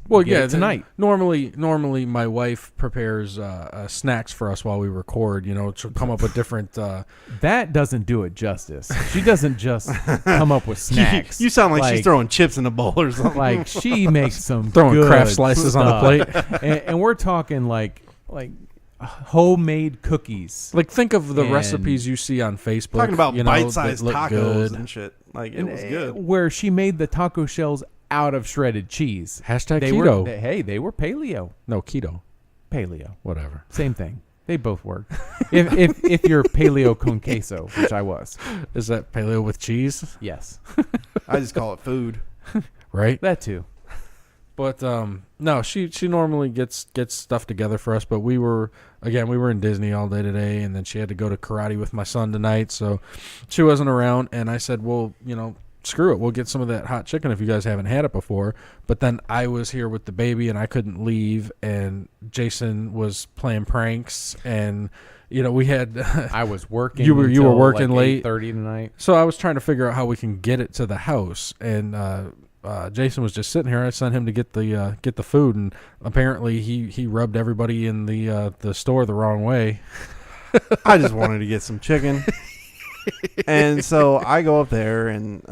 Well, get yeah, it tonight. Normally, my wife prepares snacks for us while we record. She'll come up with different. That doesn't do it justice. She doesn't just come up with snacks. You sound like she's throwing chips in a bowl or something. Like she makes some throwing good Kraft slices on the stuff. plate. and we're talking like homemade cookies. Like, think of the And- recipes you see on Facebook. Talking about bite-sized that look tacos good. and shit. Like, it was good. Where she made the taco shells out of shredded cheese. Hashtag They keto. they were paleo. No, keto. Paleo. Whatever. Same thing. They both work. if you're paleo con queso, which I was. Is that paleo with cheese? Yes. I just call it food. Right? That too. But no, she normally gets stuff together for us. But we were in Disney all day today, and then she had to go to karate with my son tonight, so she wasn't around. And I said, well, screw it, we'll get some of that hot chicken if you guys haven't had it before. But then I was here with the baby, and I couldn't leave, and Jason was playing pranks, and we had. I was working. You were until working like late. 8:30 tonight. So I was trying to figure out how we can get it to the house, and Jason was just sitting here. I sent him to get the food, and apparently he rubbed everybody in the store the wrong way. I just wanted to get some chicken. And so I go up there, and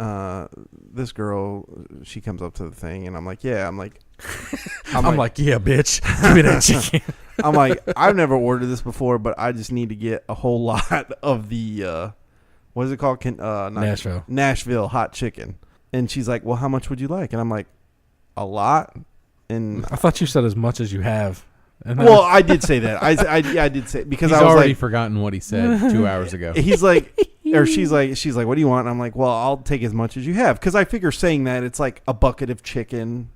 this girl, she comes up to the thing, and I'm like, yeah. I'm like, yeah, bitch, give me that chicken. I'm like, I've never ordered this before, but I just need to get a whole lot of the, what is it called? Nashville hot chicken. And she's like, well, how much would you like? And I'm like, a lot. And I thought you said as much as you have. And well, I did say that. I did say, because He's I was already like, forgotten what he said 2 hours ago. he's like, or she's like, what do you want? And I'm like, well, I'll take as much as you have. Because I figure saying that, it's like a bucket of chicken,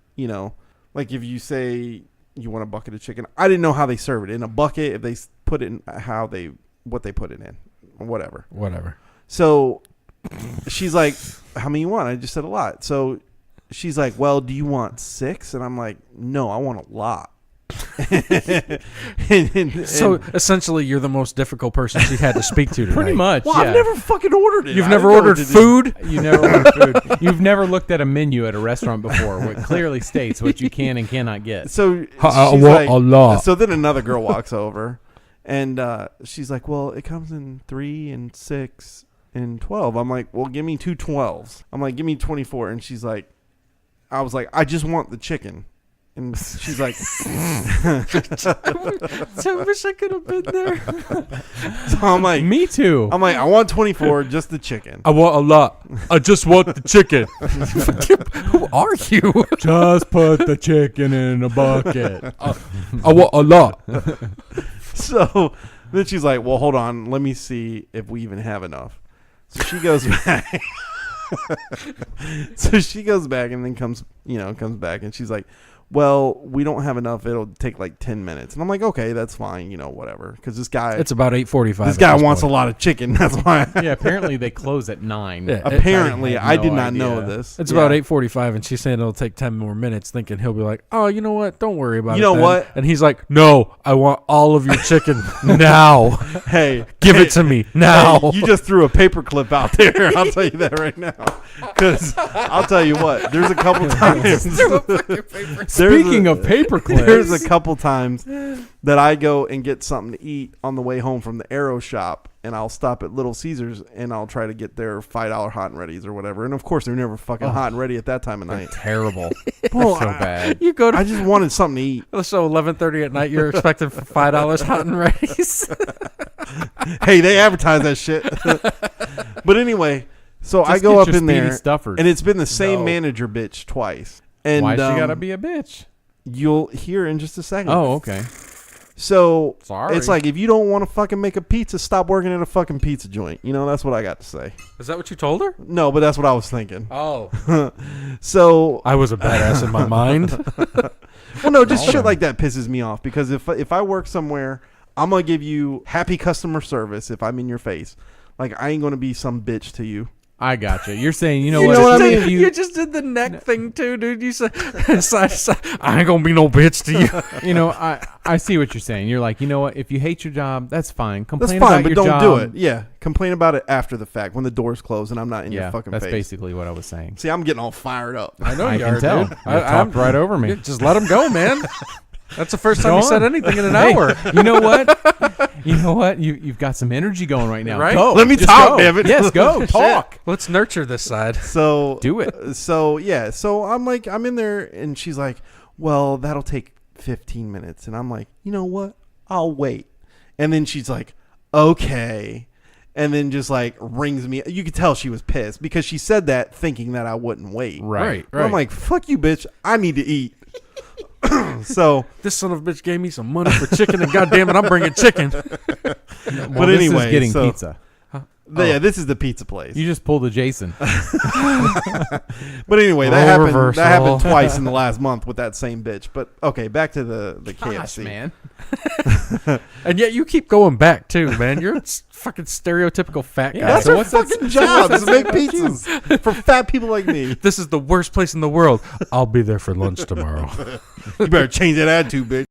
like if you say you want a bucket of chicken. I didn't know how they serve it in a bucket, if they put it in what they put it in, or whatever. So she's like, how many you want? I just said a lot. So she's like, well, do you want 6? And I'm like, no, I want a lot. So essentially, you're the most difficult person she had to speak to tonight. Pretty much. Well, yeah. I've never fucking ordered it. You've I never didn't know ordered what to food? You never ordered food. You've never looked at a menu at a restaurant before, which clearly states what you can and cannot get. So she's a lot. So then another girl walks over, and she's like, well, it comes in 3 and 6 and 12. I'm like, well, give me 2 12s. I'm like, give me 24. And she's like, I was like, I just want the chicken. And she's like, I wish I could have been there. so I'm like, Me too. I'm like, I want 24, just the chicken. I want a lot. I just want the chicken. Who are you? Just put the chicken in a bucket. I want a lot. So then she's like, well, hold on. Let me see if we even have enough. So she goes back. So she goes back and then comes back, and she's like, well, we don't have enough. It'll take like 10 minutes. And I'm like, okay, that's fine. Whatever. Because this guy, It's about 8:45. this guy wants a lot of chicken. That's why. Yeah, apparently they close at 9. Yeah. Apparently, I had I did no not know idea. this. It's Yeah. about 8:45, and she's saying it'll take 10 more minutes, thinking he'll be like, oh, you know what? Don't worry about it. You know then." what? And he's like, no, I want all of your chicken now. Hey, Give it to me now. Hey, you just threw a paper clip out there. I'll tell you that right now. Because I'll tell you what, there's a couple times. Speaking of paper clips, There's a couple times that I go and get something to eat on the way home from the Arrow shop, and I'll stop at Little Caesars and I'll try to get their $5 hot and readies or whatever. And of course, they're never fucking hot and ready at that time of night. terrible. Well, so bad. You go to I just wanted something to eat. so 11:30 at night. You're expecting $5 hot and ready's. Hey, they advertise that shit. But anyway, so I Just go get up your in Speedy there, Stuffers. and it's been the same No. manager bitch twice. And Why she gotta be a bitch? You'll hear in just a second. Oh, okay. So Sorry. it's like, if you don't want to fucking make a pizza, stop working at a fucking pizza joint. That's what I got to say. Is that what you told her? No, but that's what I was thinking. Oh. So, I was a badass in my mind. well, no, just shit like that pisses me off, because if I work somewhere, I'm gonna give you happy customer service if I'm in your face. Like, I ain't gonna be some bitch to you. I got you. You're saying, you know You what? know what I if mean? You just did the neck thing too, dude. You said, I ain't gonna be no bitch to you. I see what you're saying. You're like, you know what? If you hate your job, that's fine. Complain That's fine, about but your don't job. do it. Yeah, Complain about it after the fact when the doors close and I'm not in your Yeah, fucking that's face. basically what I was saying. See, I'm getting all fired up. I know I you can are, tell. dude. You talked right over me. Just let him go, man. That's the first time Go you said on. anything in an Hey, hour. You know what? You know what? You've got some energy going right now. Right? Go. Let me Just talk, go. damn it. Yes, go. Shit. Talk. Let's nurture this side. So Do it. So yeah, so I'm like, I'm in there, and she's like, "Well, that'll take 15 minutes," and I'm like, "You know what? I'll wait." And then she's like, "Okay," and then just like rings me. You could tell she was pissed because she said that thinking that I wouldn't wait. Right. But I'm like, "Fuck you, bitch! I need to eat." So, This son of a bitch gave me some money for chicken, and goddamn it, I'm bringing chicken. but this anyway, is getting so- pizza. yeah, this is the pizza place. You just pulled a Jason. But anyway, that Role happened. reversal. That happened twice in the last month with that same bitch. But okay, back to the Gosh, KFC. man. And yet you keep going back too, man. You're a fucking stereotypical fat guy. Yeah, That's so our what's that- fucking so job what's is that to make say about you? pizzas for fat people like me. This is the worst place in the world. I'll be there for lunch tomorrow. You better change that attitude, bitch.